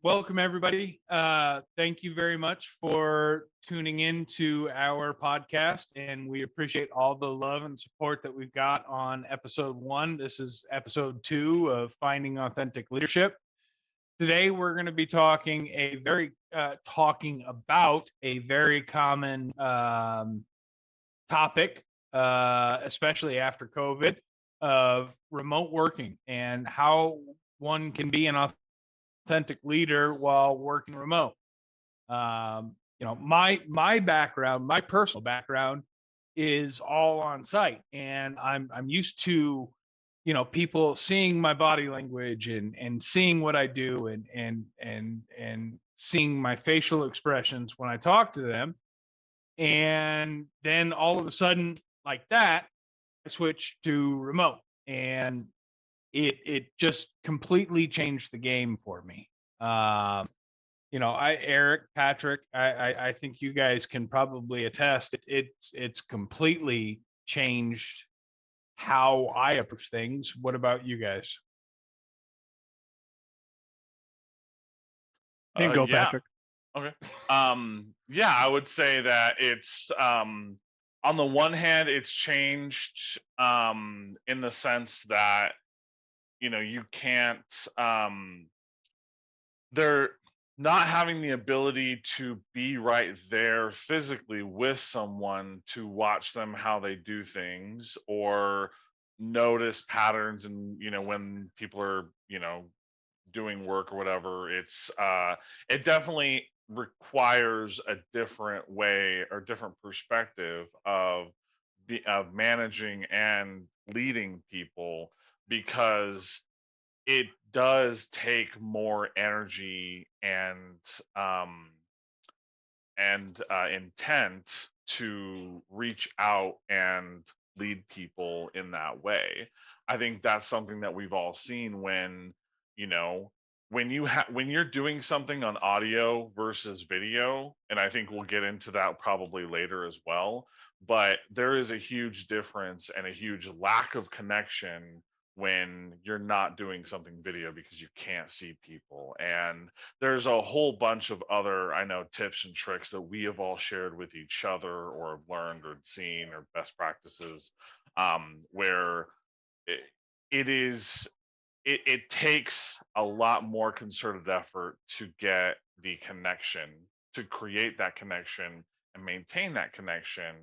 Welcome everybody. Thank you very much for tuning in to our podcast, and we appreciate all the love and support that we've got on episode 1. This is episode 2 of Finding Authentic Leadership. Today we're going to be talking about a very common topic, especially after COVID, of remote working and how one can be an authentic leader while working remote. My background, my personal background, is all on site, and I'm used to, people seeing my body language and seeing what I do and seeing my facial expressions when I talk to them. And then all of a sudden, like that, I switched to remote, and it just completely changed the game for me. Eric, Patrick, I think you guys can probably attest. It's completely changed how I approach things. What about you guys? You can go, Yeah. Patrick. Okay. I would say that it's on the one hand, it's changed in the sense that you can't they're not having the ability to be right there physically with someone to watch them how they do things or notice patterns and when people are doing work or whatever. It definitely requires a different way or different perspective of managing and leading people, because it does take more energy and intent to reach out and lead people in that way. I think that's something that we've all seen when you know when you're doing something on audio versus video, and I think we'll get into that probably later as well. But there is a huge difference and a huge lack of connection when you're not doing something video because you can't see people. And there's a whole bunch of other, I know, tips and tricks that we have all shared with each other or have learned or seen, or best practices, where it, it is it takes a lot more concerted effort to get the connection, to create that connection and maintain that connection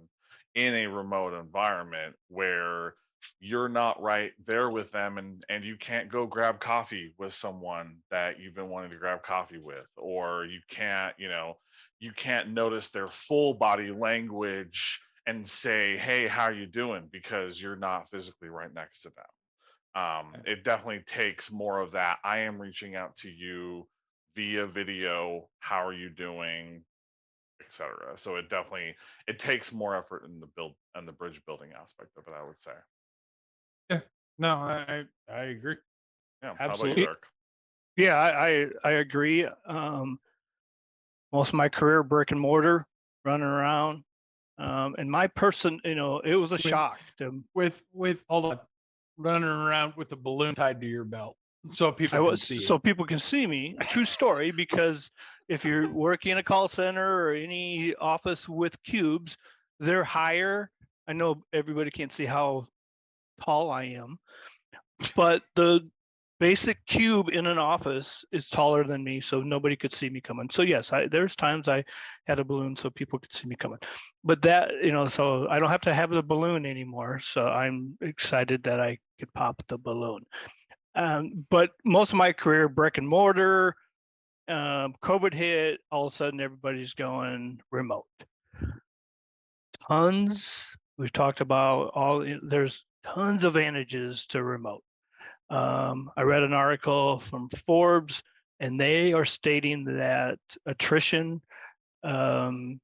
in a remote environment where you're not right there with them, and you can't go grab coffee with someone that you've been wanting to grab coffee with, or you can't notice their full body language and say, hey, how are you doing, because you're not physically right next to them. It definitely takes more of that. I am reaching out to you via video. How are you doing, etc. So it takes more effort in the build and the bridge building aspect of it, I would say. Yeah, no, I agree. Yeah, Absolutely. How about you, Eric? Yeah, I agree. Most of my career brick and mortar, running around, and my person, it was a shock to with hold on, running around with a balloon tied to your belt so people can see so it. people can see me. True story, because if you're working in a call center or any office with cubes, they're higher. I know everybody can't see how tall I am, but the basic cube in an office is taller than me, so nobody could see me coming. So yes, there's times I had a balloon so people could see me coming, but that, so I don't have to have the balloon anymore. So I'm excited that I could pop the balloon. But most of my career, brick and mortar, COVID hit, all of a sudden everybody's going remote. We've talked about there's tons of advantages to remote. I read an article from Forbes, and they are stating that attrition or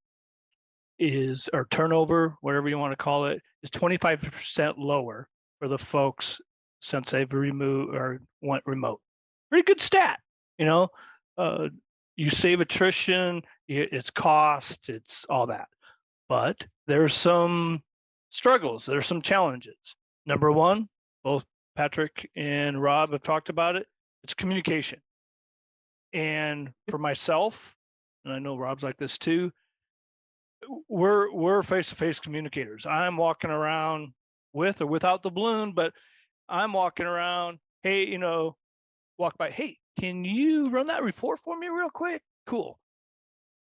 turnover, whatever you want to call it, is 25% lower for the folks since they've removed or went remote. Pretty good stat, you save attrition, it's cost, it's all that. But there's some struggles, there's some challenges. Number one, both Patrick and Rob have talked about it. It's communication. And for myself, and I know Rob's like this too, we're face-to-face communicators. I'm walking around with or without the balloon, but I'm walking around, hey, walk by, hey, can you run that report for me real quick? Cool.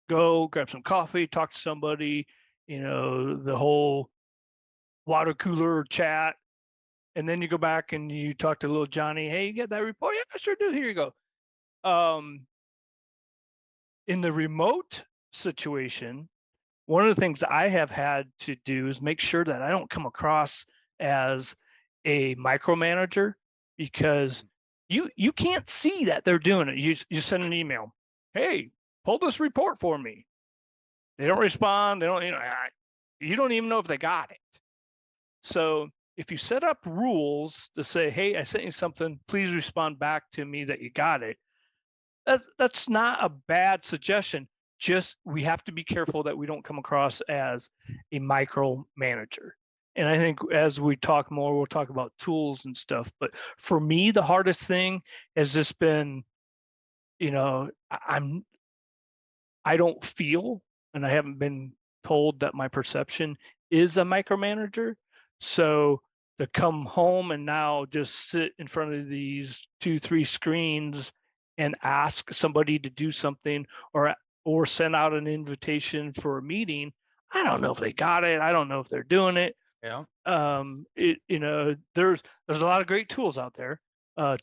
Go grab some coffee, talk to somebody, the whole water cooler chat. And then you go back and you talk to little Johnny, hey, you get that report? Yeah, I sure do. Here you go. In the remote situation, one of the things I have had to do is make sure that I don't come across as a micromanager, because you can't see that they're doing it. You send an email, hey, pull this report for me. They don't respond. They don't, you don't even know if they got it. So if you set up rules to say, hey, I sent you something, please respond back to me that you got it, that's not a bad suggestion. Just we have to be careful that we don't come across as a micromanager. And I think as we talk more, we'll talk about tools and stuff. But for me, the hardest thing has just been, I don't feel, and I haven't been told that my perception is a micromanager. So to come home and now just sit in front of these 2-3 screens and ask somebody to do something, or send out an invitation for a meeting, I don't know if they got it. I don't know if they're doing it. Yeah. There's a lot of great tools out there.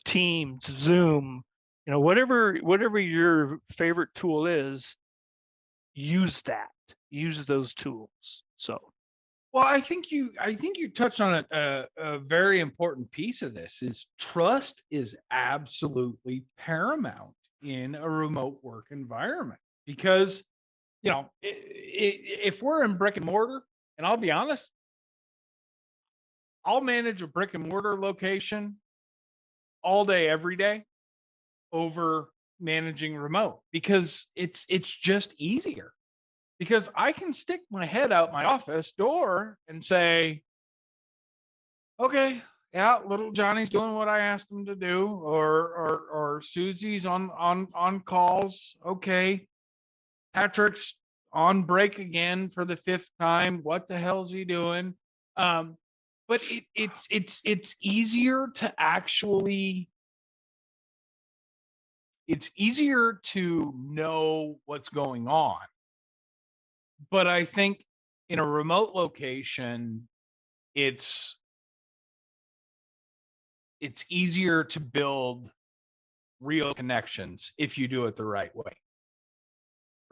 Teams, Zoom, whatever your favorite tool is, use those tools. So Well, I think you touched on a very important piece of this. Is trust is absolutely paramount in a remote work environment, because if we're in brick and mortar, and I'll be honest, I'll manage a brick and mortar location all day every day over managing remote, because it's just easier. Because I can stick my head out my office door and say, okay, yeah, little Johnny's doing what I asked him to do, or Susie's on calls. Okay, Patrick's on break again for the 5th time. What the hell's he doing? But it's easier to actually, it's easier to know what's going on. But I think in a remote location, it's easier to build real connections if you do it the right way.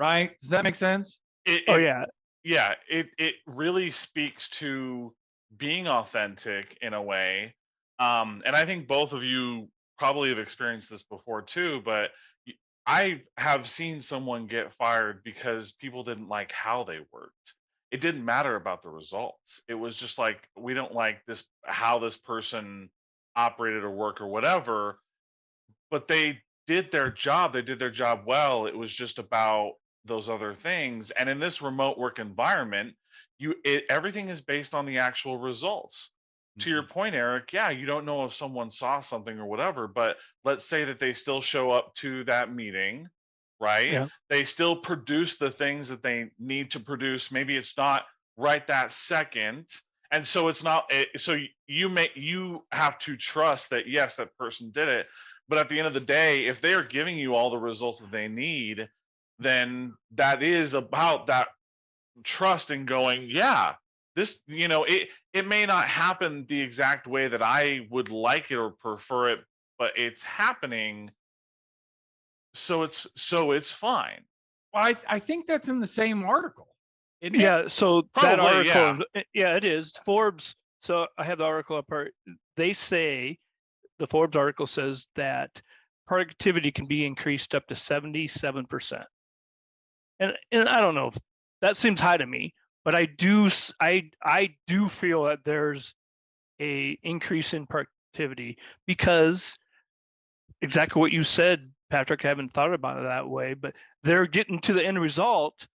Right? Does that make sense? yeah. Yeah, it really speaks to being authentic in a way. And I think both of you probably have experienced this before too, but I have seen someone get fired because people didn't like how they worked. It didn't matter about the results. It was just like, we don't like this, how this person operated or work or whatever, but they did their job. They did their job well. It was just about those other things. And in this remote work environment, everything is based on the actual results. To your point, Eric, yeah, you don't know if someone saw something or whatever, but let's say that they still show up to that meeting, right? Yeah. They still produce the things that they need to produce. Maybe it's not right that second. And so it's not, so you have to trust that, yes, that person did it. But at the end of the day, if they are giving you all the results that they need, then that is about that trust and going, yeah, this, it may not happen the exact way that I would like it or prefer it, but it's happening. So it's fine. Well, I think that's in the same article. Yeah. So Probably, that article, yeah, it is Forbes. So I have the article up here. They say, the Forbes article says that productivity can be increased up to 77%. And I don't know if that seems high to me, but I do feel that there's a increase in productivity, because exactly what you said, Patrick, I haven't thought about it that way, but they're getting to the end result.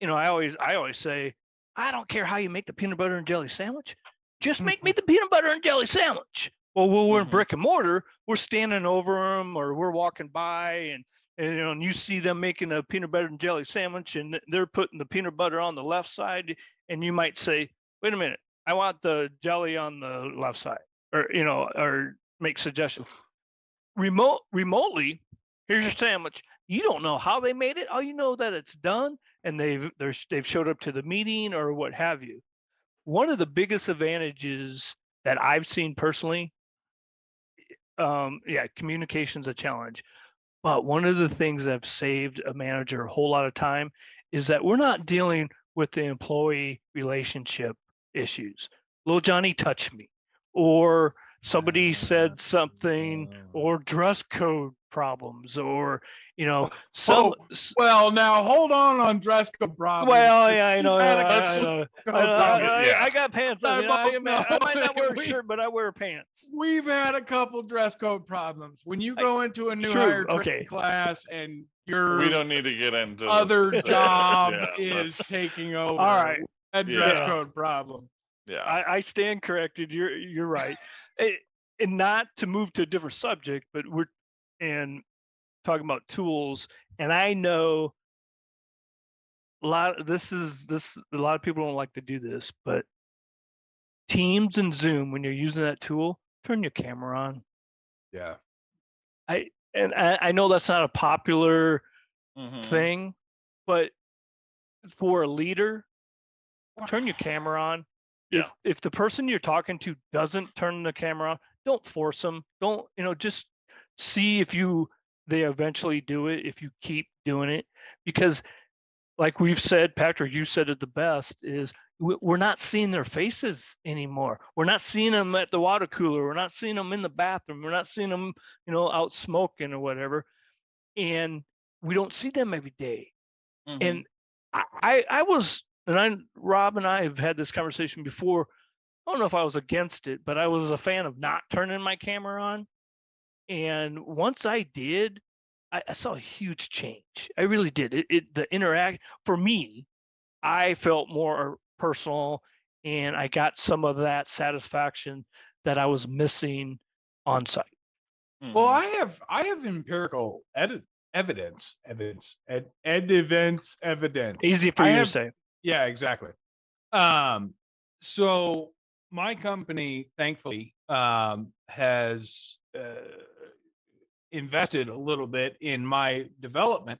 I always say, I don't care how you make the peanut butter and jelly sandwich, just make me the peanut butter and jelly sandwich. Well, when we're in brick and mortar, we're standing over them or we're walking by, and and you see them making a peanut butter and jelly sandwich, and they're putting the peanut butter on the left side, and you might say, "Wait a minute, I want the jelly on the left side," or make suggestions. Remotely, here's your sandwich. You don't know how they made it. All you know that it's done, and they've showed up to the meeting or what have you. One of the biggest advantages that I've seen personally, communication's a challenge. But one of the things that have saved a manager a whole lot of time is that we're not dealing with the employee relationship issues. Little Johnny touched me, or somebody said something, or dress code problems, or some. Well, now hold on dress code problems. Well, yeah, I know. Yeah. I got pants on. I might not wear a shirt, but I wear pants. We've had a couple dress code problems. When you go into a new hire training class and we don't need to get into other job is taking over. All right. A dress code problem. Yeah. I stand corrected. You're right. And not to move to a different subject, but we're talking about tools, and I know a lot of people don't like to do this, but Teams and Zoom, when you're using that tool, turn your camera on. Yeah. I know that's not a popular thing, but for a leader, turn your camera on. If the person you're talking to doesn't turn the camera on, don't force them. Don't, just see if they eventually do it, if you keep doing it. Because like we've said, Patrick, you said it the best, is we're not seeing their faces anymore. We're not seeing them at the water cooler. We're not seeing them in the bathroom. We're not seeing them, out smoking or whatever. And we don't see them every day. And Rob and I have had this conversation before. I don't know if I was against it, but I was a fan of not turning my camera on. And once I did, I saw a huge change. I really did. The interact for me, I felt more personal, and I got some of that satisfaction that I was missing on site. Well, I have empirical evidence. Easy for you to say. Yeah, exactly. So my company, thankfully, has invested a little bit in my development,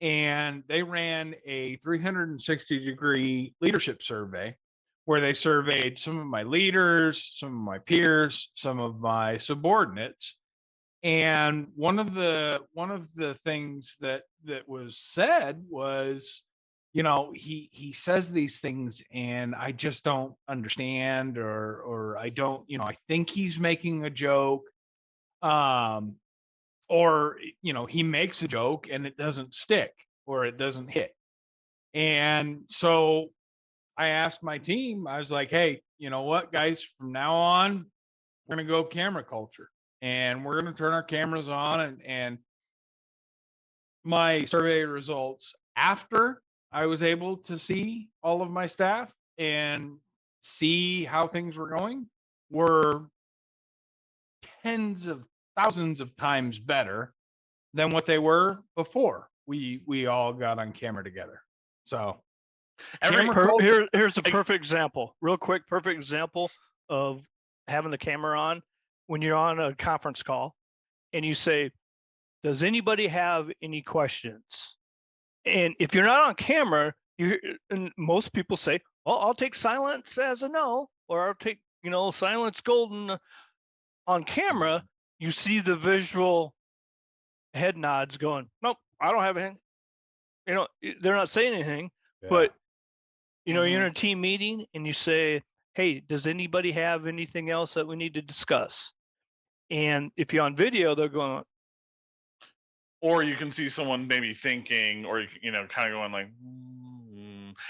and they ran a 360-degree leadership survey where they surveyed some of my leaders, some of my peers, some of my subordinates. And one of the things that was said was, he says these things and I just don't understand, or I don't, I think he's making a joke. Or, he makes a joke and it doesn't stick or it doesn't hit. And so I asked my team, I was like, hey, you know what, guys, from now on, we're going to go camera culture and we're going to turn our cameras on. And my survey results after I was able to see all of my staff and see how things were going were tens of thousands of times better than what they were before we all got on camera together. So here's a perfect example, real quick, perfect example of having the camera on. When you're on a conference call and you say, does anybody have any questions? And if you're not on camera, and most people say, well, I'll take silence as a no, or I'll take, silence golden. On camera, you see the visual head nods going, nope, I don't have anything. They're not saying anything, but you're in a team meeting and you say, hey, does anybody have anything else that we need to discuss? And if you're on video, they're going, or you can see someone maybe thinking, or kind of going like,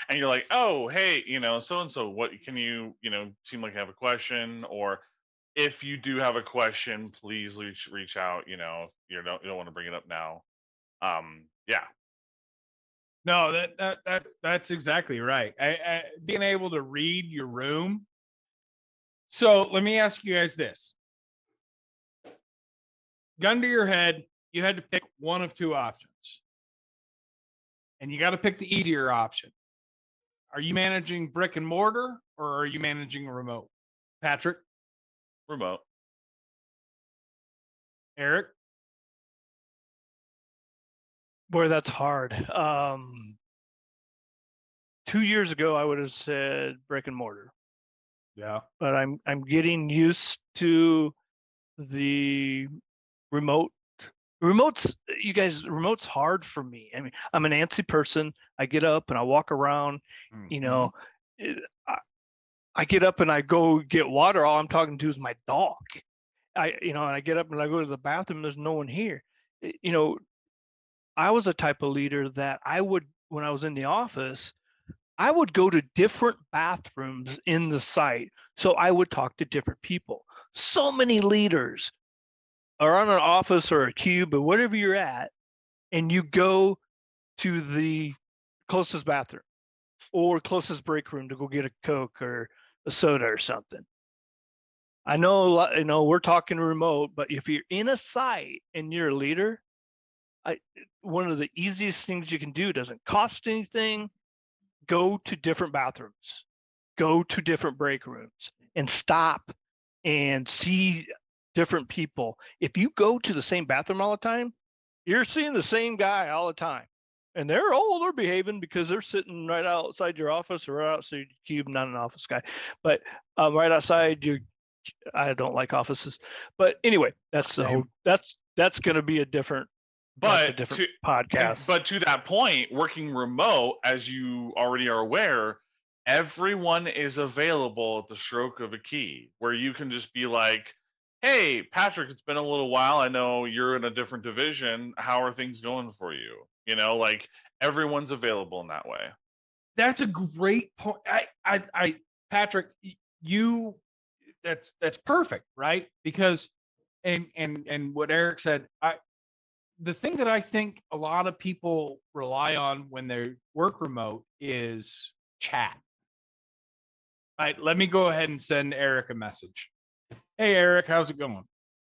and you're like, oh, hey, so and so, what can you, seem like you have a question, or if you do have a question, please reach out. You don't want to bring it up now. Yeah. No, that's exactly right. I being able to read your room. So let me ask you guys this. Gun to your head, you had to pick one of two options, and you got to pick the easier option. Are you managing brick and mortar, or are you managing remote? Patrick? Remote. Eric? Boy, that's hard. 2 years ago, I would have said brick and mortar, Yeah. but I'm getting used to the remote. Remote's hard for me. I mean, I'm an antsy person. I get up and I walk around. You know, I get up and I go get water. All I'm talking to is my dog. And I get up and I go to the bathroom. There's no one here. I was a type of leader that when I was in the office, I would go to different bathrooms in the site. So I would talk to different people. So many leaders are on an office or a cube or whatever you're at, and you go to the closest bathroom or closest break room to go get a Coke or a soda or something. I know we're talking remote, but if you're in a site and you're a leader, one of the easiest things you can do, doesn't cost anything. Go to different bathrooms, go to different break rooms, and stop and see different people. If you go to the same bathroom all the time, you're seeing the same guy all the time. And they're behaving because they're sitting right outside your office or right outside your cube. Not an office guy, but right outside your. I don't like offices, but anyway, that's going to be a different. But podcast. But to that point, working remote, as you already are aware, everyone is available at the stroke of a key, where you can just be like, "Hey, Patrick, it's been a little while. I know you're in a different division. How are things going for you?" Like everyone's available in that way. That's a great point. Patrick, that's perfect, right? Because and what Eric said, the thing that I think a lot of people rely on when they work remote is chat. Right, let me go ahead and send Eric a message. Hey, Eric, how's it going?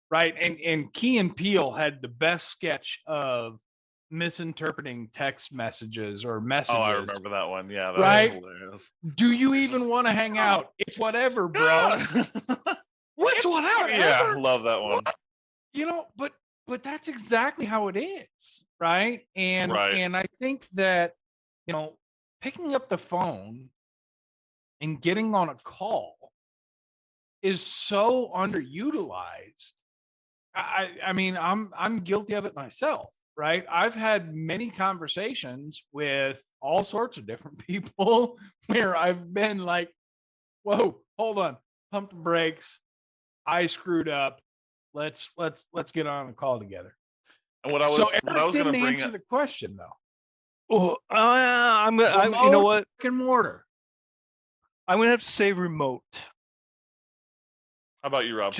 Right, and Key and Peele had the best sketch of misinterpreting text messages or messages. Oh, I remember that one. Yeah, that right? was hilarious. Do you even want to hang out? It's whatever, bro. What's whatever? Yeah, love that one. What? But that's exactly how it is, right? And I think that picking up the phone and getting on a call is so underutilized. I mean, I'm guilty of it myself, right? I've had many conversations with all sorts of different people where I've been like, "Whoa, hold on, pump the brakes. I screwed up. Let's get on a call together." And what I was going to bring answer the question though. Oh, you know what? Brick and mortar. I'm gonna have to say remote. How about you, Rob?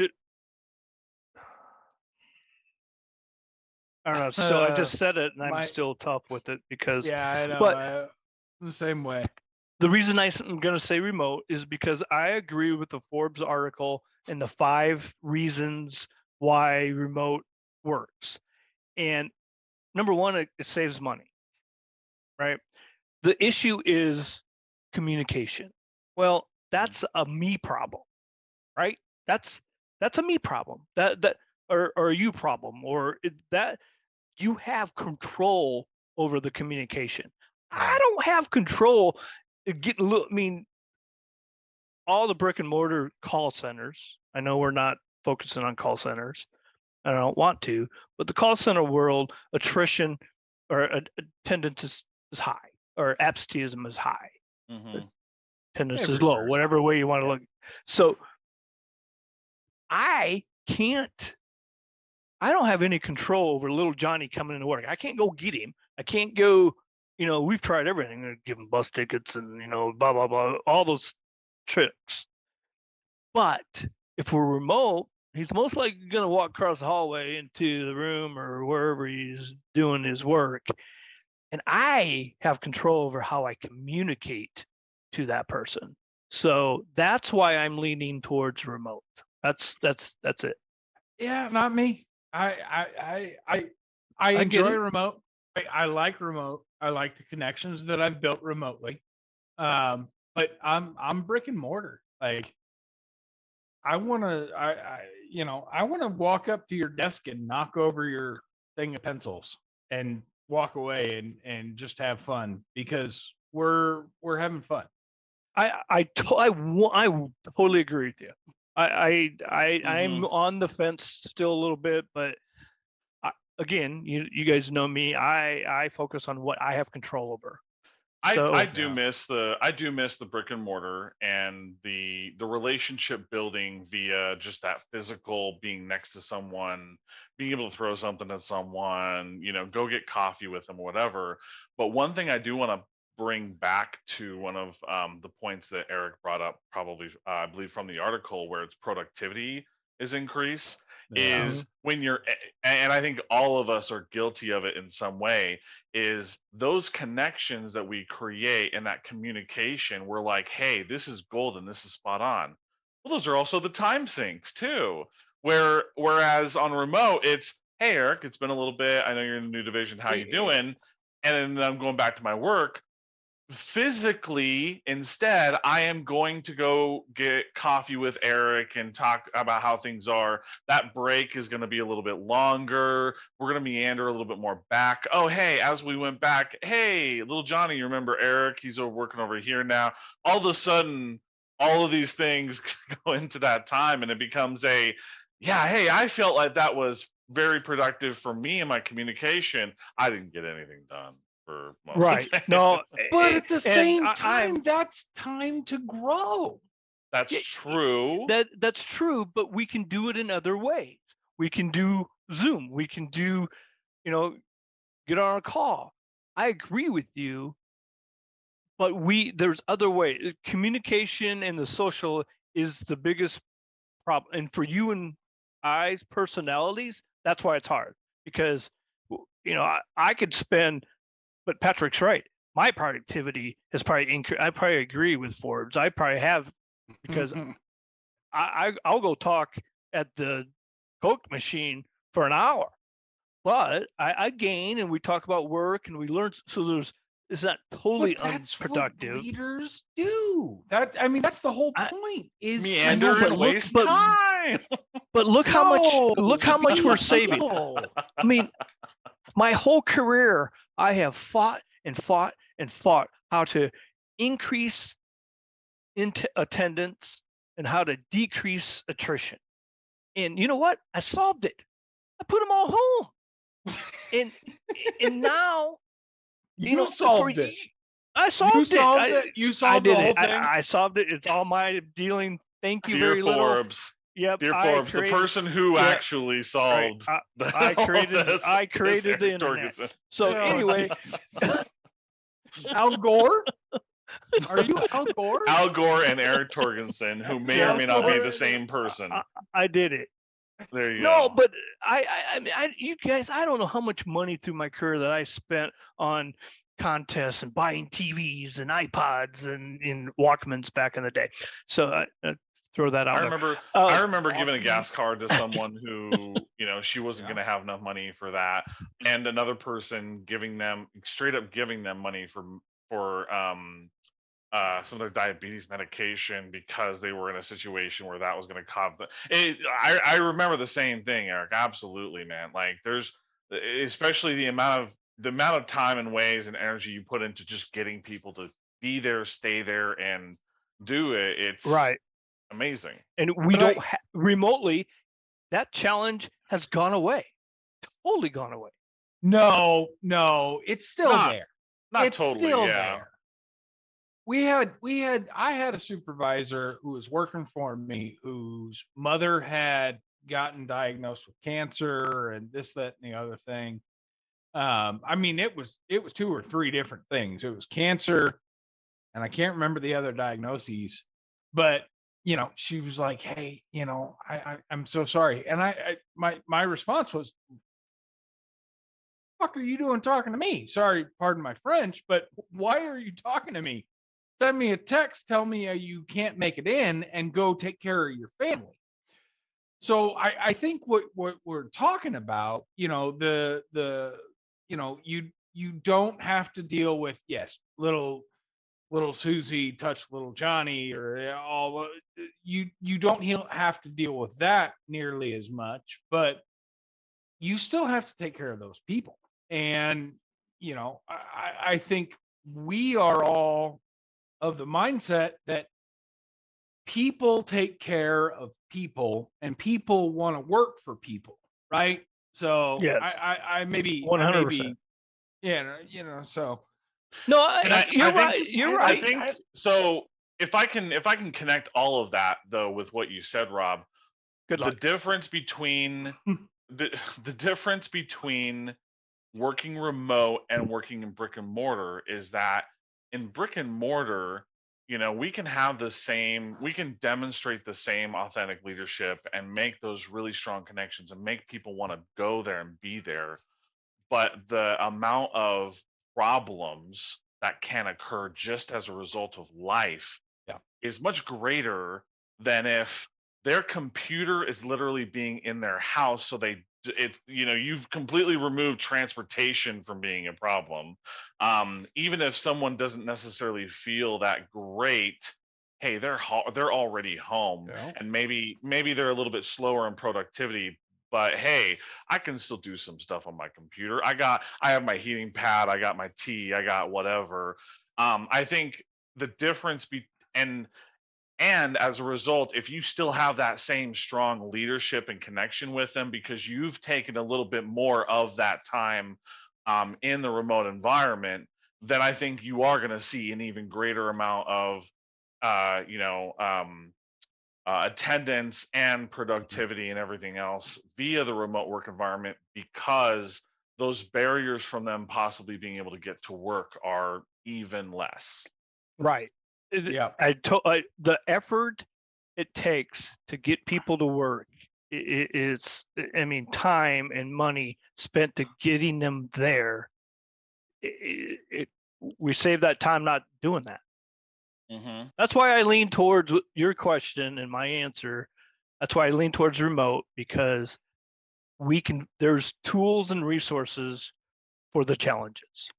I don't know. Still, I just said it, and I'm still tough with it because. Yeah, I know. But the same way. The reason I'm going to say remote is because I agree with the Forbes article and the 5 reasons why remote works. And number one, it saves money, right? The issue is communication. Well, that's a me problem, right? That's a me problem. Or a you problem, or that you have control over the communication. I don't have control. All the brick and mortar call centers. I know we're not focusing on call centers, and I don't want to, but the call center world, attrition or attendance is high, or absenteeism is high. Mm-hmm. Attendance is low, whatever way you want to look. So I don't have any control over little Johnny coming into work. I can't go get him. I can't go, we've tried everything. Give him bus tickets and, blah, blah, blah, all those tricks. But if we're remote, he's most likely going to walk across the hallway into the room or wherever he's doing his work. And I have control over how I communicate to that person. So that's why I'm leaning towards remote. That's it. Yeah, not me. I I I get enjoy it. remote. I like remote. I like the connections that I've built remotely. But I'm brick and mortar. Like I want to, I want to walk up to your desk and knock over your thing of pencils and walk away and just have fun because we're having fun. I totally agree with you. I'm Mhm. on the fence still a little bit, but again, you guys know me. I focus on what I have control over. I So do miss the brick and mortar and the relationship building via just that physical being next to someone, being able to throw something at someone, go get coffee with them, whatever. But one thing I do want to bring back to one of the points that Eric brought up, probably I believe from the article, where its productivity is increased, Yeah. is when you're, and I think all of us are guilty of it in some way, is those connections that we create and that communication. We're like, hey, this is golden, this is spot on. Well, those are also the time sinks too. Whereas on remote, it's, hey Eric, it's been a little bit, I know you're in the new division, how you doing? And then I'm going back to my work. Physically, instead, I am going to go get coffee with Eric and talk about how things are. That break is going to be a little bit longer. We're going to meander a little bit more back. Oh, hey, as we went back, hey, little Johnny, you remember Eric? He's working over here now. All of a sudden, all of these things go into that time, and it becomes yeah, hey, I felt like that was very productive for me and my communication. I didn't get anything done for most of right, the day. no, But at the and same time, I'm that's time to grow. That's yeah, true. that's true, but we can do it in other ways. We can do Zoom. We can do, get on a call. I agree with you, but there's other ways. Communication and the social is the biggest problem. And for you and I's personalities, that's why it's hard because I could spend, but Patrick's right. My productivity has probably increased. I probably agree with Forbes. I probably have because I'll go talk at the Coke machine for an hour, but I gain and we talk about work and we learn. So it's not totally But that's what unproductive. leaders do. That's the whole I point. Is I know, Meander but and waste but time. look how much no, we're be saving. people. I mean, my whole career, I have fought and fought and fought how to increase into attendance and how to decrease attrition. And you know what? I solved it. I put them all home. And now, You for solved it. I You solved it. solved it. You I solved the did whole it. thing. I solved it. It's all my dealing. Thank you Dear very little. Forbes. Yep. Dear Forbes, the person who yeah, actually right. solved I all created this I is created the Eric internet. Torgerson. So Oh, anyway, Jesus. Al Gore? Are you Al Gore? Al Gore and Eric Torgerson, who may or yeah, may not be Gore the and- same person. I did it. There you No, go. but you guys, I don't know how much money through my career that I spent on contests and buying TVs and iPods and in Walkmans back in the day. So throw that out I there. remember Uh, I remember giving a gas Walkmans. card to someone who, she wasn't Yeah. going to have enough money for that, and another person straight up giving them money for some of their diabetes medication because they were in a situation where that was going to cause I remember the same thing, Eric. Absolutely, man. Like there's, especially the amount of time and ways and energy you put into just getting people to be there, stay there, and do it. It's right. amazing. And we But don't remotely. That challenge has gone away. Totally gone away. No, it's still Not there. not It's totally, still yeah. there. I had a supervisor who was working for me whose mother had gotten diagnosed with cancer and this, that, and the other thing. It was 2 or 3 different things. It was cancer, and I can't remember the other diagnoses, but she was like, "Hey, I'm so sorry." And my response was, "Fuck are you doing talking to me? Sorry, pardon my French, but why are you talking to me? Send me a text, tell me you can't make it in, and go take care of your family." So I think what we're talking about, you don't have to deal with, yes, little Susie touched little Johnny, or you don't have to deal with that nearly as much, but you still have to take care of those people. And I think we are all of the mindset that people take care of people, and people want to work for people, right? So Yeah, I maybe 100%. so No, And you're I think right. You're I right. think so. If I can connect all of that though with what you said, Rob, Good the luck. difference between the difference between working remote and working in brick and mortar is that in brick and mortar, we can have we can demonstrate the same authentic leadership and make those really strong connections and make people want to go there and be there. But the amount of problems that can occur just as a result of life Yeah. is much greater than if their computer is literally being in their house. So you've completely removed transportation from being a problem. Even if someone doesn't necessarily feel that great, hey, they're already home, Yeah. and maybe they're a little bit slower in productivity, but hey, I can still do some stuff on my computer. I have my heating pad, I got my tea, I got whatever. I think the difference and as a result, if you still have that same strong leadership and connection with them because you've taken a little bit more of that time in the remote environment, then I think you are going to see an even greater amount of uh, you know um, attendance and productivity and everything else via the remote work environment, because those barriers from them possibly being able to get to work are even less. Right. Yeah. The effort it takes to get people to work it's, I mean, time and money spent to getting them there. We save that time not doing that. Mm-hmm. That's why I lean towards your question and my answer. That's why I lean towards remote, because there's tools and resources for the challenges.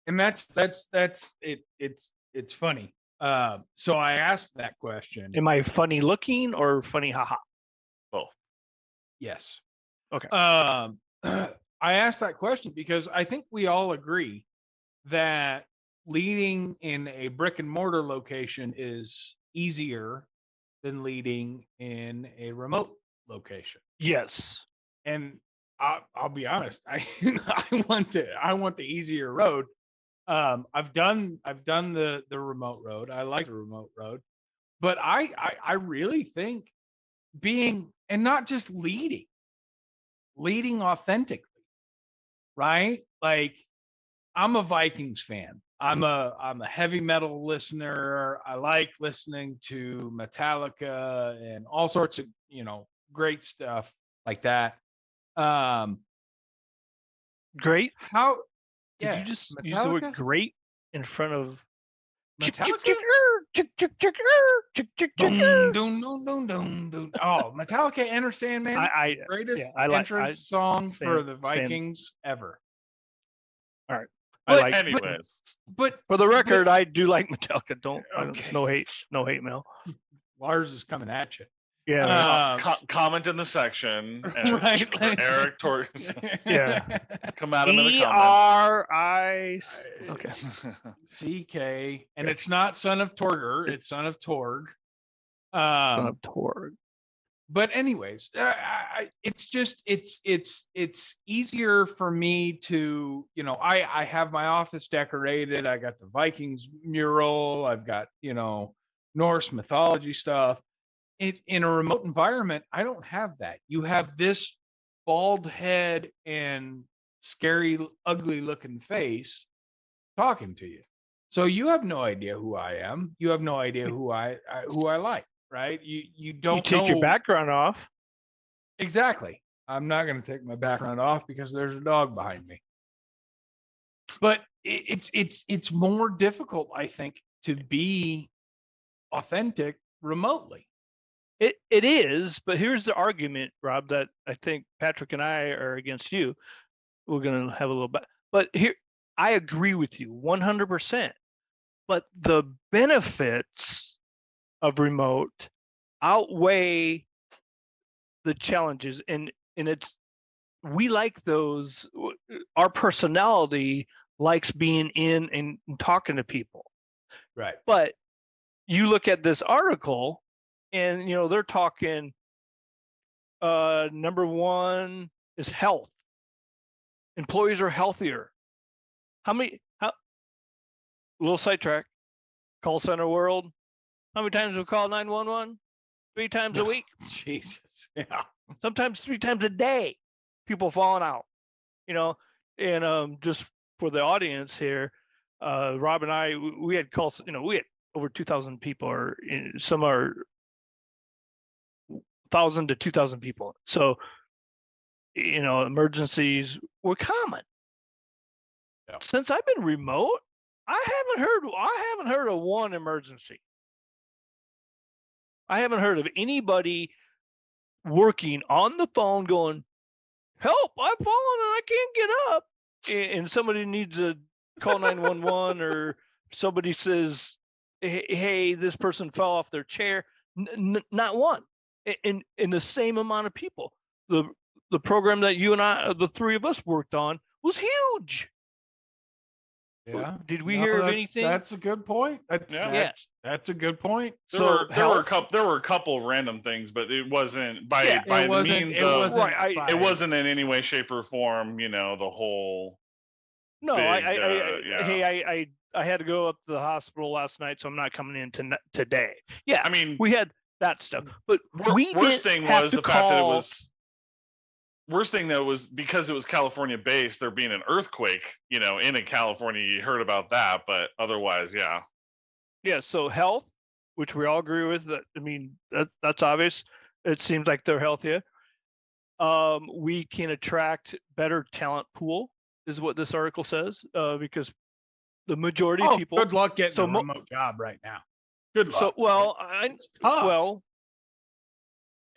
And that's it. It's funny. So I asked that question. Am I funny looking or funny haha? Both. Yes. Okay. I asked that question because I think we all agree that leading in a brick and mortar location is easier than leading in a remote location. Yes. And I'll be honest, I want the easier road. I've done the remote road. I like the remote road, but I really think being, and not just leading authentically, right? Like, I'm a Vikings fan. I'm a heavy metal listener. I like listening to Metallica and all sorts of, great stuff like that. Great. How Did yeah, you just use the word Metallica? great in front of Metallica? Dun, dun, dun, dun, dun, dun. Oh, Metallica Enter Sandman, greatest I entrance song for the fan. Vikings ever. All right. But Anyways, for the record, I do like Metallica. Okay. No hate mail. Lars is coming at you. Yeah. comment in the section. Right. Eric Torgerson. Yeah. Come at him in the comments. ERI. Okay. CK, and Okay. it's not son of Torger, it's son of Torg. Son of Torg. But anyways, it's just it's easier for me to, I have my office decorated. I got the Vikings mural. I've got, Norse mythology stuff. In a remote environment, I don't have that. You have this bald head and scary, ugly looking face talking to you. So you have no idea who I am. You have no idea who I like, right? You don't You take know your background off. exactly. I'm not going to take my background off because there's a dog behind me. But it's more difficult, I think, to be authentic remotely. It is, but here's the argument, Rob, that I think Patrick and I are against you. We're gonna have a little bit, but here I agree with you 100%. But the benefits of remote outweigh the challenges, and it's we like those. Our personality likes being in and talking to people. Right. But you look at this article, and they're talking. Number one is health. Employees are healthier. How little sidetrack, call center world. How many times we call 911? 3 times a week. Jesus. Yeah. Sometimes 3 times a day. People falling out. And just for the audience here, Rob and I, we had calls. We had over 2,000 people, or some are 1,000 to 2,000 people. So, emergencies were common. Yeah. Since I've been remote, I haven't heard of one emergency. I haven't heard of anybody working on the phone going, "Help, I've fallen and I can't get up." And somebody needs to call 911, or somebody says, "Hey, this person fell off their chair." Not one. In the same amount of people. The program that you and I, the 3 of us, worked on was huge. Yeah. Did we hear of anything? That's a good point. Yeah. That's a good point. There were a couple of random things, but it wasn't it wasn't in any way, shape, or form. The whole. No, big, I had to go up to the hospital last night, so I'm not coming in today. Yeah, I mean, we had that stuff, but worst thing was the fact that it was. Worst thing that was because it was California based, there being an earthquake, in California. You heard about that, but otherwise, yeah. Yeah. So health, which we all agree with. That's obvious. It seems like they're healthier. We can attract better talent pool, is what this article says, because the majority of people. Good luck getting a remote job right now. Good luck. So it's tough. Well.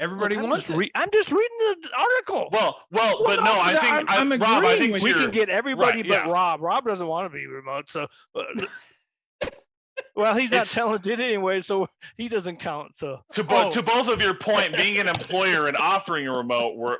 Everybody wants it. I'm just reading the article. Well, but no, I think I'm agreeing. Rob, I think we can get everybody, right, but yeah. Rob doesn't want to be remote, so. Well, he's not talented anyway, so he doesn't count. So to both of your point, being an employer and offering a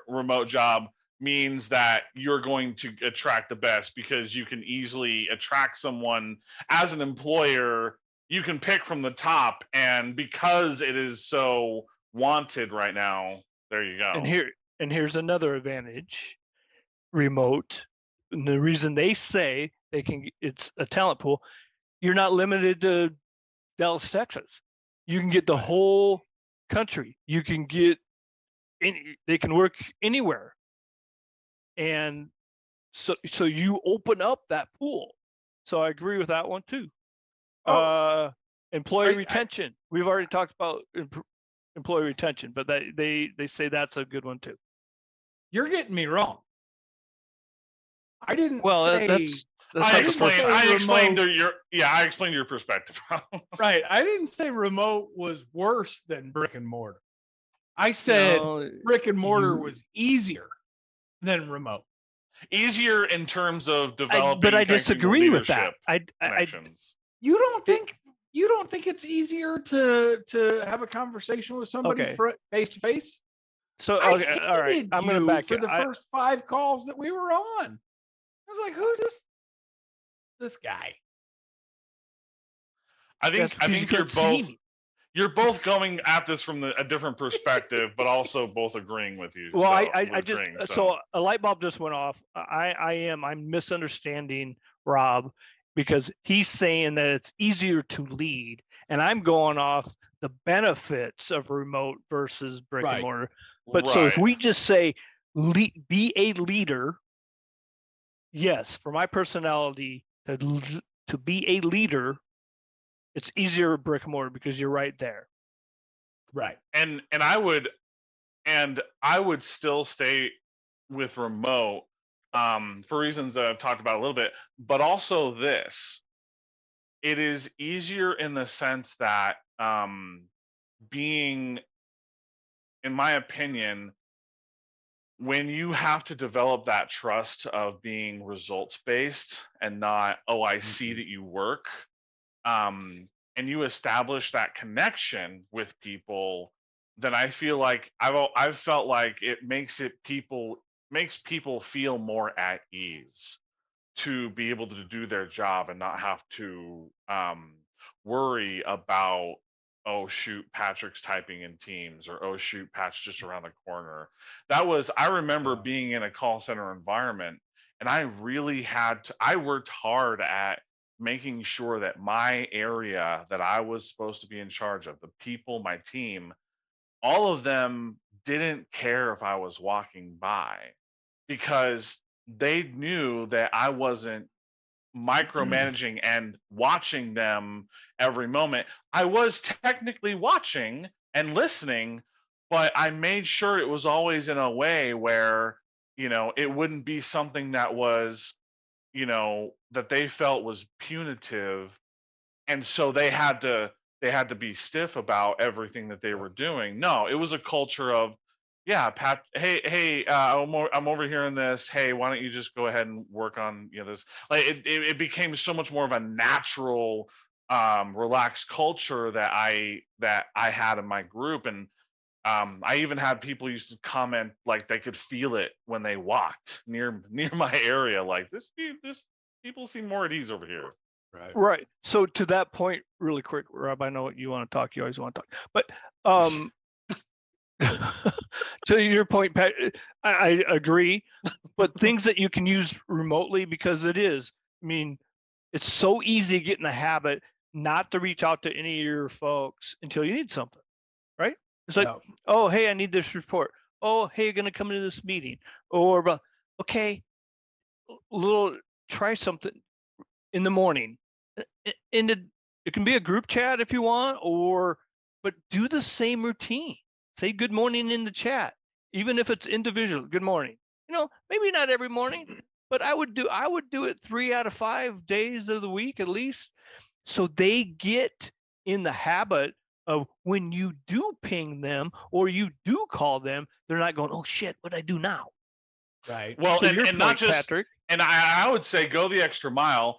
remote job means that you're going to attract the best, because you can easily attract someone as an employer. You can pick from the top, and because it is so wanted right now, there you go. And here's another advantage: remote. And the reason they say it's a talent pool. You're not limited to Dallas, Texas. You can get the whole country. You can get they can work anywhere, and so you open up that pool. So I agree with that one too. Employee retention. We've already talked about employee retention, but they say that's a good one too. You're getting me wrong. I didn't say. I explained your perspective. Right. I didn't say remote was worse than brick and mortar. I said brick and mortar was easier than remote. Easier in terms of developing. But I disagree with that. You don't think it's easier to have a conversation with somebody face to face? So all right, I'm going to back for the first 5 calls that we were on. I was like, who's this guy? I think you're both going at this from a different perspective, but also both agreeing with you. Well, so a light bulb just went off. I'm misunderstanding Rob, because he's saying that it's easier to lead, and I'm going off the benefits of remote versus brick and mortar. But so if we just say be a leader, yes, for my personality to be a leader, it's easier brick and mortar because you're right there. Right. And I would still stay with remote for reasons that I've talked about a little bit, but also it is easier in the sense that being in my opinion, when you have to develop that trust of being results based and not, oh, I see that you work, and you establish that connection with people, then I feel like I've felt like it makes people feel more at ease to be able to do their job and not have to worry about, oh shoot, Patrick's typing in Teams, or oh shoot, Pat's just around the corner. I remember Yeah. being in a call center environment, and I worked hard at making sure that my area that I was supposed to be in charge of, the people, my team, all of them didn't care if I was walking by, because they knew that I wasn't micromanaging and watching them every moment. I was technically watching and listening, but I made sure it was always in a way where, it wouldn't be something that was, that they felt was punitive, and so they had to be stiff about everything that they were doing. No, it was a culture of, yeah, Pat, hey, I'm over here in this. Hey, why don't you just go ahead and work on this? Like it became so much more of a natural, relaxed culture that I had in my group. And I even had people used to comment like they could feel it when they walked near my area, like this people seem more at ease over here. Right. Right. So to that point, really quick, Rob, I know what you want to talk. You always want to talk. But to your point, Pat, I agree. But things that you can use remotely, because I mean, it's so easy to get in the habit not to reach out to any of your folks until you need something, right? It's like, Yeah. oh, hey, I need this report. Oh, hey, you're going to come into this meeting. Or, okay, try something in the morning. It can be a group chat if you want, but do the same routine. Say good morning in the chat, even if it's individual. Good morning. Maybe not every morning, but I would do it 3 out of 5 days of the week at least, so they get in the habit of when you do ping them or you do call them, they're not going, oh shit, what do I do now? Right. Well, To and your and not point, just, Patrick. and I would say go the extra mile.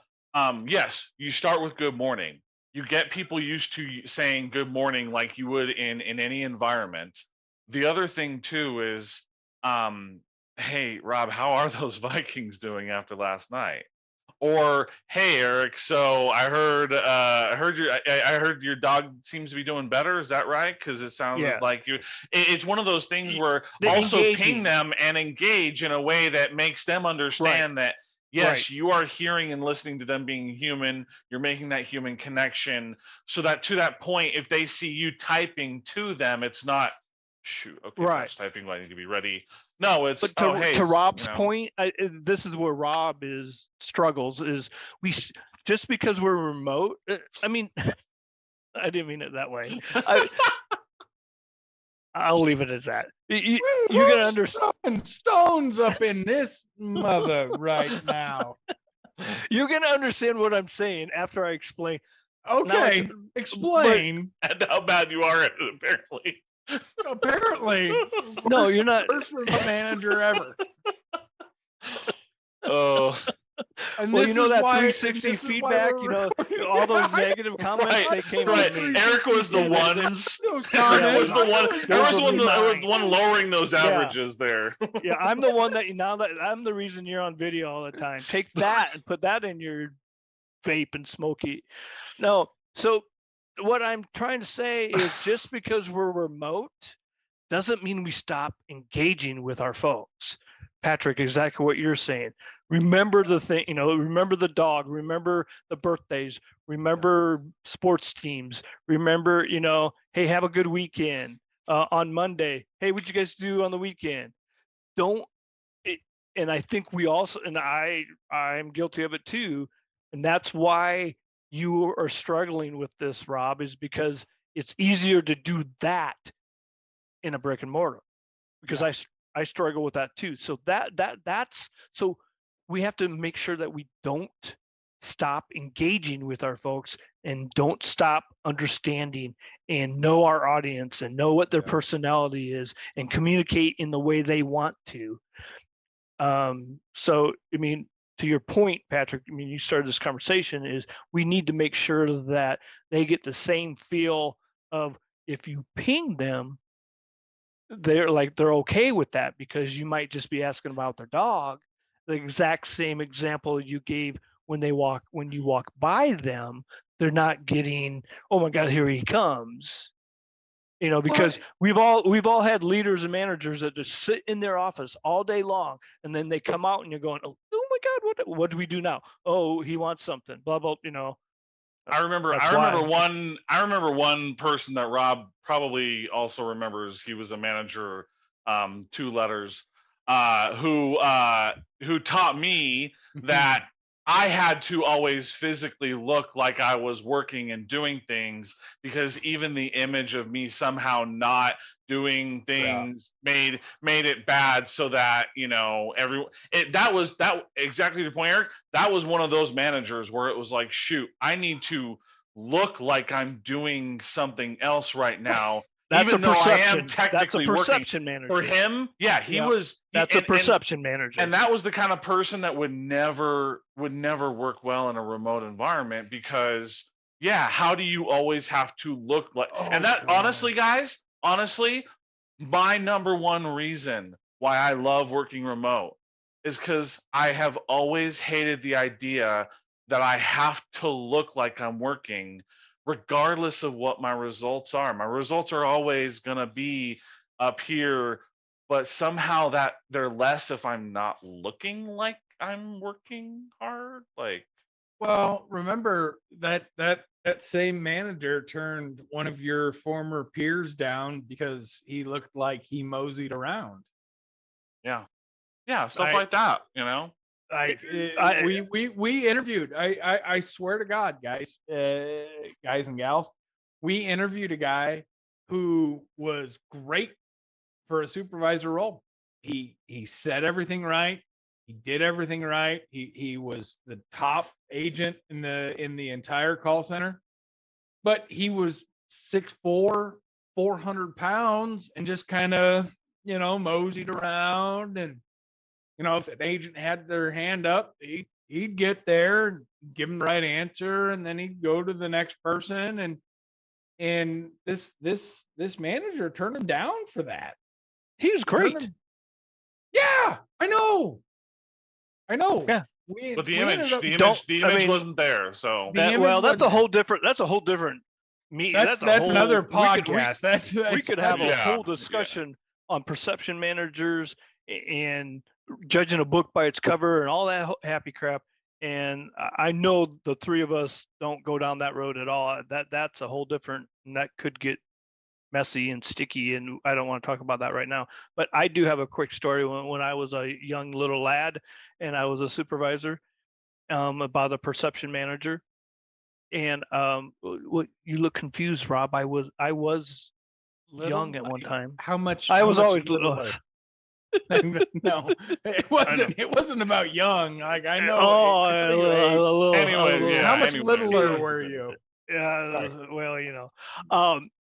Yes, you start with good morning. You get people used to saying good morning like you would in any environment. The other thing too is, hey Rob, how are those Vikings doing after last night? Or hey Eric, so I heard your dog seems to be doing better. Is that right? Because it sounded Yeah, like it's one of those things where the also ping engaging. them and engage in a way that makes them understand that Right. yes, you are hearing and listening to them being human. You're making that human connection, so that to that point, if they see you typing to them, it's not, shoot, okay, Right. Pat's typing, I need to be ready. No, it's, But oh hey, to Rob's point, this is where Rob struggles. Is just because we're remote? I mean, I didn't mean it that way. I'll leave it as that. You're gonna understand. Throwing stones up in this mother right now. You're gonna understand what I'm saying after I explain. Okay, explain. And how bad you are at it, apparently. Apparently, No, you're not. First remote manager ever. Oh. And Well, this you know is that why 360 this is why feedback. we're All those negative comments, Right, they came right. from me. Eric was the Yeah, ones. those Eric comments. was the one. Eric Those was were mine. the one lowering those Yeah. averages there. Yeah, I'm the one that I'm the reason you're on video all the time. Take that and put that in your vape and smoky. No, so what I'm trying to say is just because we're remote doesn't mean we stop engaging with our folks. Patrick, exactly what you're saying. Remember the thing, remember the dog, remember the birthdays, remember sports teams, remember, hey, have a good weekend. On Monday, hey, what'd you guys do on the weekend? And I think we also, and I'm guilty of it too, and that's why you are struggling with this, Rob, is because it's easier to do that in a brick and mortar, because I struggle with that too. So that's so we have to make sure that we don't stop engaging with our folks and don't stop understanding and know our audience and know what their personality is and communicate in the way they want to. So, I mean, to your point, Patrick, I mean, you started this conversation is we need to make sure that they get the same feel of if you ping them, they're okay with that because you might just be asking about their dog. The exact same example you gave when you walk by them, they're not getting, oh my God, here he comes. You know, because we've all had leaders and managers that just sit in their office all day long, and then they come out and you're going, oh my God, what do we do now? Oh, he wants something, blah blah. You know, I remember one person that Rob probably also remembers. He was a manager, 2 letters, who taught me that I had to always physically look like I was working and doing things, because even the image of me somehow not doing things made it bad, so that, you know, that exactly the point, Eric. That was one of those managers where it was like, shoot, I need to look like I'm doing something else right now, even though I am technically working. Manager. For him, he was. That's a perception manager, and that was the kind of person that would never work well in a remote environment, because how do you always have to look like? And that, honestly, guys, my number one reason why I love working remote is because I have always hated the idea that I have to look like I'm working, regardless of what my results are. My results are always going to be up here, but somehow that they're less if I'm not looking like I'm working hard. Like, well, remember that same manager turned one of your former peers down because he looked like he moseyed around. Yeah, stuff like that, you know. Like we interviewed. I swear to God, guys and gals, we interviewed a guy who was great for a supervisor role. He said everything right. He did everything right. He was the top agent in the entire call center, but he was 6'4", 400 pounds, and just kind of, you know, moseyed around. And, you know, if an agent had their hand up, he'd get there and give them the right answer, and then he'd go to the next person. And this manager turned him down for that. He was great. Yeah, I know. Yeah. But the image wasn't there. So that's a whole different meeting. That's another podcast. We could have a whole discussion on perception managers and judging a book by its cover and all that happy crap. And I know the three of us don't go down that road at all. That's a whole different, and that could get messy and sticky, and I don't want to talk about that right now. But I do have a quick story when I was a young little lad and I was a supervisor, about a perception manager. And what you look confused, Rob. I was young at one time. How much? I was always little. No, it wasn't about young. Like, I know. How much littler were you? Well, you know.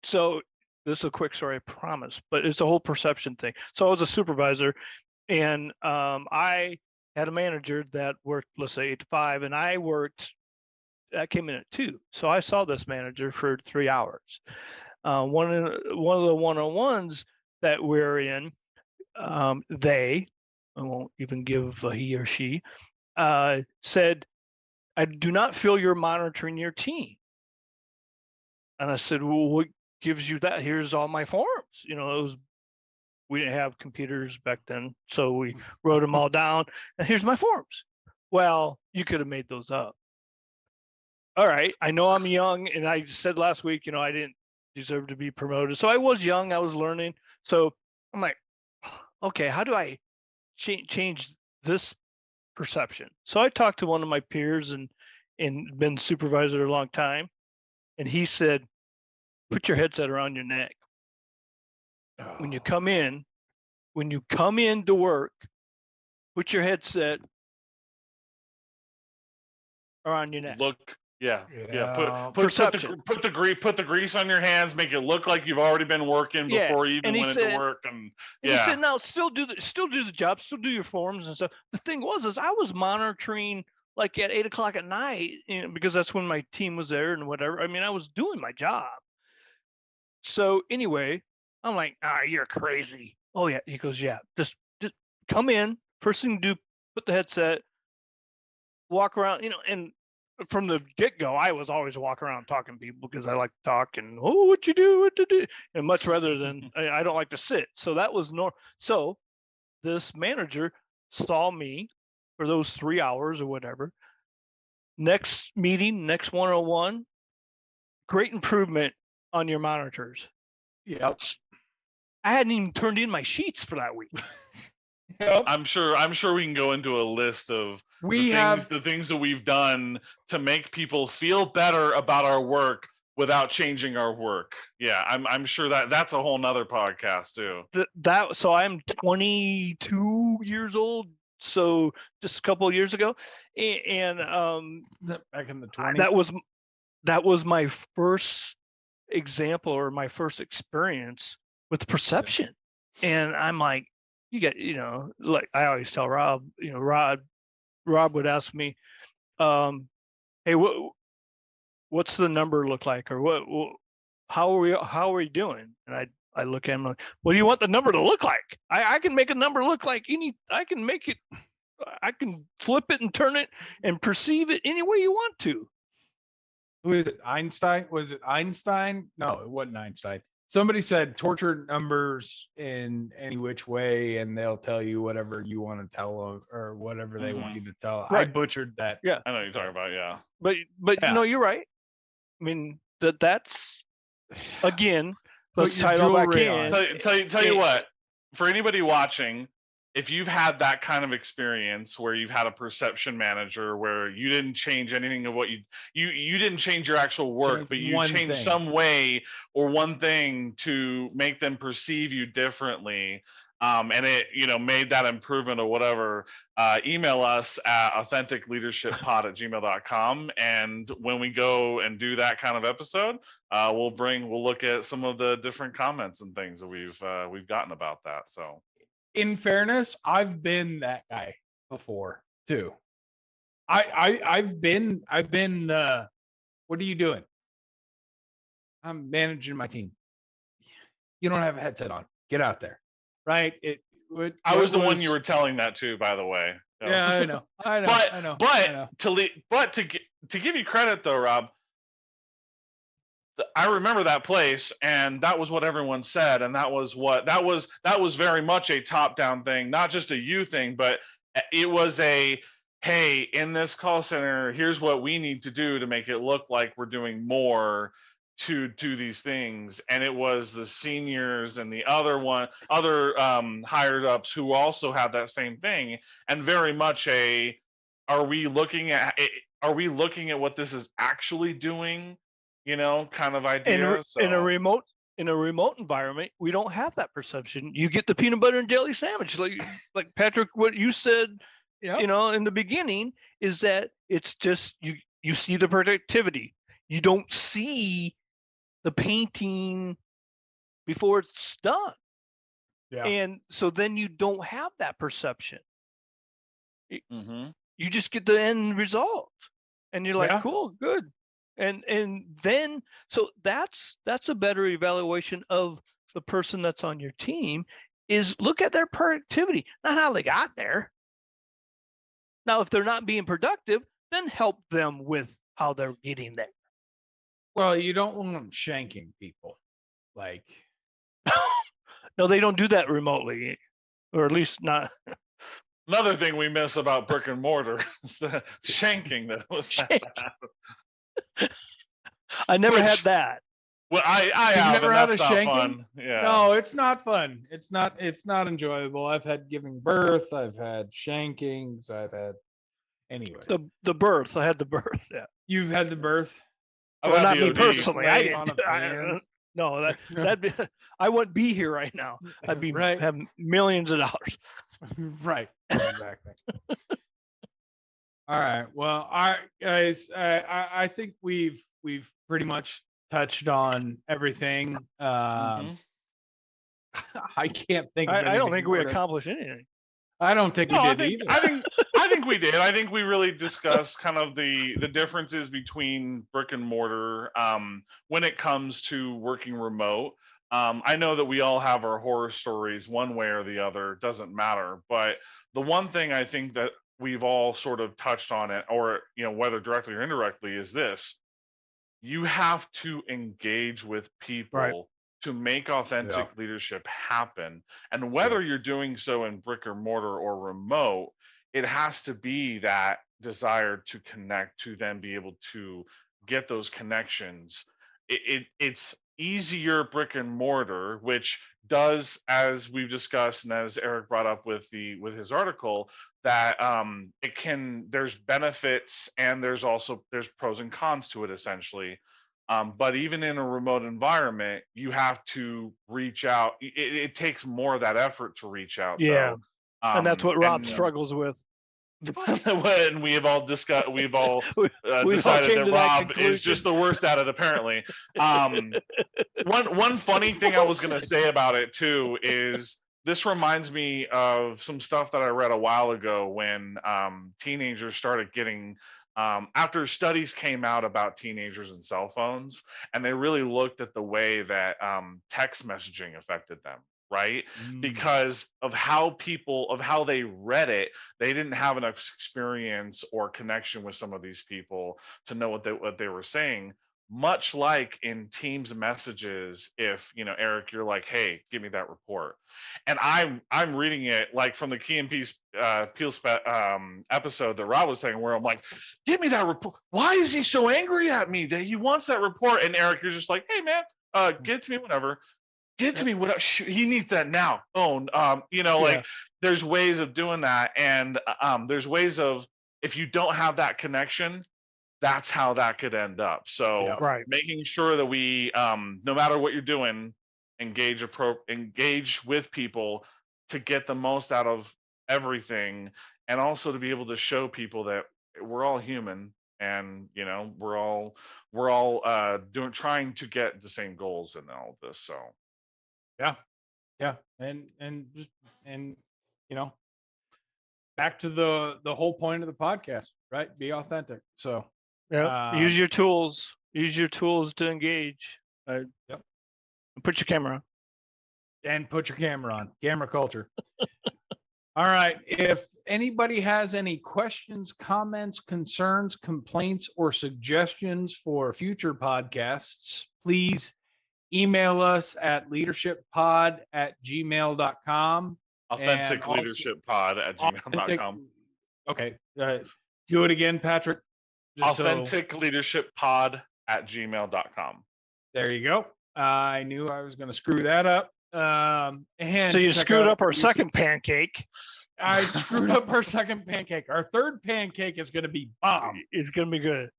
So this is a quick story, I promise, but it's a whole perception thing. So I was a supervisor, and I had a manager that worked, let's say 8 to 5, and I came in at 2. So I saw this manager for 3 hours. One of the one-on-ones that we're in, I won't even give a he or she, said, I do not feel you're monitoring your team. And I said, well, what gives you that? Here's all my forms. You know, we didn't have computers back then, so we wrote them all down, and here's my forms. Well, you could have made those up. All right, I know I'm young, and I said last week, you know, I didn't deserve to be promoted. So I was young, I was learning. So I'm like, okay, how do I change this perception? So I talked to one of my peers and been supervisor a long time, and he said, put your headset around your neck. When you come in to work, put your headset around your neck. Look, yeah. Yeah. Put Perception. the grease on your hands. Make it look like you've already been working Yeah, before you and even he went into said- work. And And he yeah, said, "Now, still do the job, still do your forms and stuff." The thing is I was monitoring like at 8 o'clock at night, because that's when my team was there and whatever. I mean, I was doing my job. So anyway, I'm like, "You're crazy." Oh yeah, he goes, "Yeah, just come in. First thing to do, put the headset, walk around, and." From the get-go, I was always walking around talking to people because I like to talk and what you do, what to do, and much rather than I don't like to sit. So that was So this manager saw me for those 3 hours or whatever. Next meeting, next 101, great improvement on your monitors. Yep. I hadn't even turned in my sheets for that week. Yep. I'm sure we can go into a list of the things that we've done to make people feel better about our work without changing our work. Yeah, I'm sure that's a whole nother podcast too. So I'm 22 years old. So just a couple of years ago, and back in the 20s. That was my first example or my first experience with perception. And I'm like, you get, like I always tell Rob, Rob would ask me, hey, what's the number look like, or how are we doing? And I look at him like, what do you want the number to look like? I can make a number look like I can make it, I can flip it and turn it and perceive it any way you want to. Who is it? Einstein? Was it Einstein? No, it wasn't Einstein. Somebody said torture numbers in any which way, and they'll tell you whatever you want to tell them or whatever they want you to tell. Right. I butchered that. Yeah, I know what you're talking about. Yeah, but Yeah. no, you're right. I mean that's again. Let's Put your tie it all back jewelry in. on. Tell you what. For anybody watching, if you've had that kind of experience where you've had a perception manager where you didn't change anything of what you didn't change your actual work, Change but you one changed thing. some way or one thing to make them perceive you differently, and it made that improvement or whatever, email us at authenticleadershippod@gmail.com, and when we go and do that kind of episode, we'll look at some of the different comments and things that we've gotten about that. So In fairness, I've been that guy before too. I've been what are you doing? I'm managing my team. You don't have a headset on. Get out there. Right? I was the one you were telling that to, by the way. So. Yeah, I know. But to give you credit though, Rob, I remember that place, and that was what everyone said, and that was very much a top-down thing, not just a you thing, but it was a, hey, in this call center, here's what we need to do to make it look like we're doing more to do these things. And it was the seniors and the other hired ups who also had that same thing, and very much are we looking at what this is actually doing, kind of idea. In a remote environment, we don't have that perception. You get the peanut butter and jelly sandwich, like Patrick, what you said, in the beginning, is that it's just you see the productivity. You don't see the painting before it's done. Yeah. And so then you don't have that perception. Mm-hmm. You just get the end result, and you're like, cool, good. And then so that's a better evaluation of the person that's on your team, is look at their productivity, not how they got there. Now, if they're not being productive, then help them with how they're getting there. Well, you don't want them shanking people. Like, no, they don't do that remotely, or at least not. Another thing we miss about brick and mortar is the shanking that was. I never had that. Well, I have, never and had that's a not shanking? fun. Yeah. no, it's not fun. It's not enjoyable. I've had giving birth. I've had shankings. I've had, anyways. The birth. I had the birth. Yeah. You've had the birth? Well, not me personally. I no, I wouldn't be here right now. I'd be have millions of dollars. Right. Exactly. All right. Well, all right, guys. I think we've pretty much touched on everything. Mhm. I can't think of I don't anything think we more to. accomplished anything. I don't think we No, did either. I think we did. I think we really discussed kind of the differences between brick and mortar when it comes to working remote. I know that we all have our horror stories one way or the other, doesn't matter. But the one thing I think that we've all sort of touched on it, or whether directly or indirectly, is this: you have to engage with Right. people to make authentic leadership happen. And whether you're doing so in brick or mortar or remote, it has to be that desire to connect, to then be able to get those connections. It's easier brick and mortar, which does, as we've discussed and as Eric brought up with his article, that it can, there's benefits and there's pros and cons to it, essentially. But even in a remote environment, you have to reach out. It takes more of that effort to reach out, Yeah. though. And that's what Rob And struggles with. when we have all discussed, we've all We all decided came that to that Rob is conclusion. just the worst at it, apparently. One funny thing I was going to say about it too is this reminds me of some stuff that I read a while ago when teenagers started getting after studies came out about teenagers and cell phones, and they really looked at the way that text messaging affected them, right? Because of how they read it, they didn't have enough experience or connection with some of these people to know what they were saying. Much like in Teams messages, if Eric, you're like, "Hey, give me that report," and I'm reading it like from the Key and Peele episode that Rob was saying, where I'm like, "Give me that report. Why is he so angry at me that he wants that report?" And Eric, you're just like, "Hey, man, get it to me whenever. Get it to me whatever. He needs that now. Oh, like there's ways of doing that, and there's ways of, if you don't have that connection, that's how that could end up. So Right. making sure that we, no matter what you're doing, engage with people to get the most out of everything, and also to be able to show people that we're all human, and we're all trying to get the same goals in all of this. So Yeah, and just you know, back to the whole point of the podcast, right? Be authentic. So Yeah. Use your tools. Use your tools to engage. Yep. Put your camera on. And put your camera on. Camera culture. All right. If anybody has any questions, comments, concerns, complaints, or suggestions for future podcasts, please email us at leadershippod@gmail.com. authenticleadershippod@gmail.com. Okay. Do it again, Patrick. authenticleadershippod@gmail.com. There you go. I knew I was going to screw that up. And so you screwed up our YouTube. second pancake. I screwed up our second pancake. Our third pancake is going to be bomb. It's going to be good.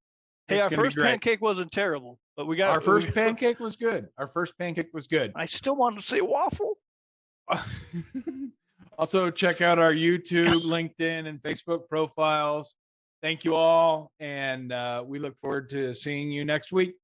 Hey, It's our gonna be first great. pancake wasn't terrible, but we got Our first pancake was good. Our first pancake was good. I still want to say waffle. Also, check out our YouTube, LinkedIn, and Facebook profiles. Thank you all, and we look forward to seeing you next week.